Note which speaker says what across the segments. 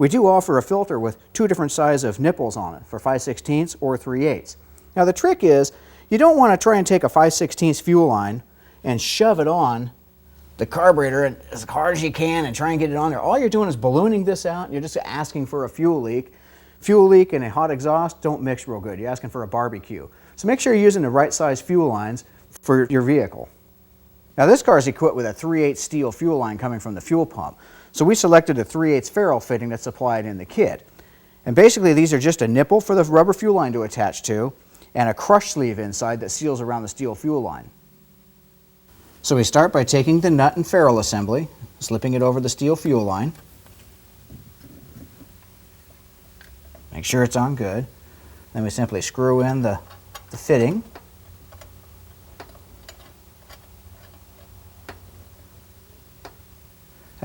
Speaker 1: we do offer a filter with two different sizes of nipples on it for 5/16 or 3/8. Now the trick is, you don't want to try and take a 5/16 fuel line and shove it on the carburetor as hard as you can and try and get it on there. All you're doing is ballooning this out, and you're just asking for a fuel leak. Fuel leak and a hot exhaust don't mix real good. You're asking for a barbecue. So make sure you're using the right size fuel lines for your vehicle. Now this car is equipped with a 3/8 steel fuel line coming from the fuel pump. So we selected a 3/8 ferrule fitting that's supplied in the kit. And basically these are just a nipple for the rubber fuel line to attach to and a crush sleeve inside that seals around the steel fuel line. So we start by taking the nut and ferrule assembly, slipping it over the steel fuel line. Make sure it's on good. Then we simply screw in the fitting.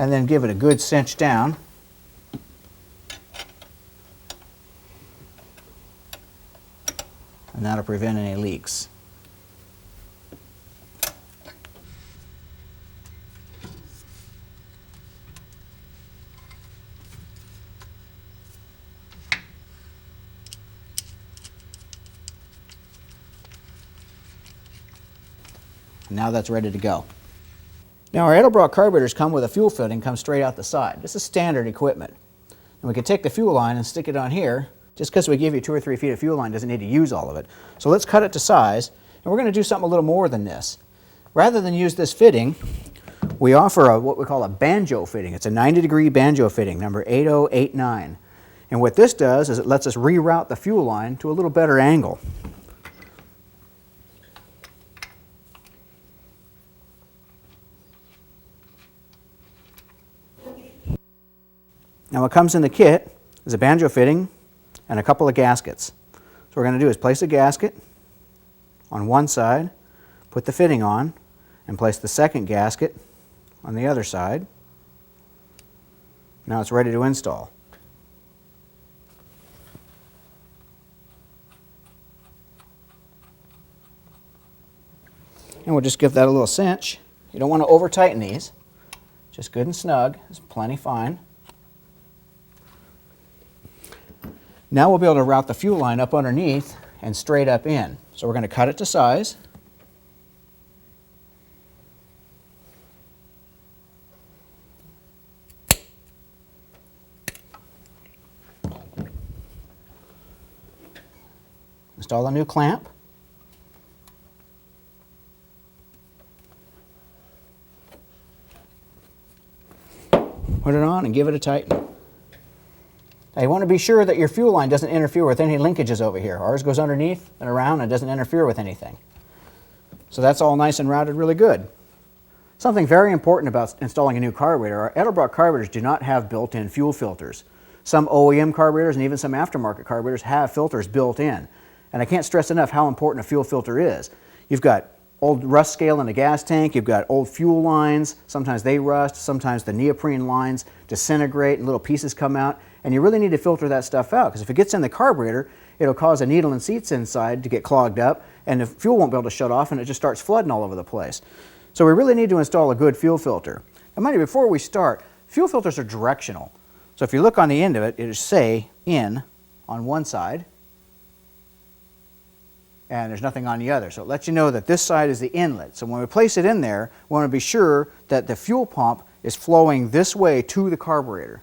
Speaker 1: And then give it a good cinch down. And that'll prevent any leaks. Now that's ready to go. Now our Edelbrock carburetors come with a fuel fitting, comes straight out the side. This is standard equipment. And we can take the fuel line and stick it on here. Just because we give you 2 or 3 feet of fuel line doesn't need to use all of it. So let's cut it to size, and we're going to do something a little more than this. Rather than use this fitting, we offer what we call a banjo fitting. It's a 90-degree banjo fitting, number 8089. And what this does is it lets us reroute the fuel line to a little better angle. Now what comes in the kit is a banjo fitting and a couple of gaskets. So what we're going to do is place a gasket on one side, put the fitting on, and place the second gasket on the other side. Now it's ready to install. And we'll just give that a little cinch. You don't want to over tighten these. Just good and snug. It's plenty fine. Now we'll be able to route the fuel line up underneath and straight up in. So we're going to cut it to size. Install a new clamp. Put it on and give it a tighten. Now you want to be sure that your fuel line doesn't interfere with any linkages over here. Ours goes underneath and around and doesn't interfere with anything. So that's all nice and routed really good. Something very important about installing a new carburetor, our Edelbrock carburetors do not have built-in fuel filters. Some OEM carburetors and even some aftermarket carburetors have filters built in. And I can't stress enough how important a fuel filter is. You've got old rust scale in the gas tank, you've got old fuel lines, sometimes they rust, sometimes the neoprene lines disintegrate and little pieces come out, and you really need to filter that stuff out, because if it gets in the carburetor, it'll cause the needle and seats inside to get clogged up, and the fuel won't be able to shut off, and it just starts flooding all over the place. So we really need to install a good fuel filter. Now mind you, before we start, fuel filters are directional. So if you look on the end of it, it'll say in on one side, and there's nothing on the other. So it lets you know that this side is the inlet. So when we place it in there, we want to be sure that the fuel pump is flowing this way to the carburetor.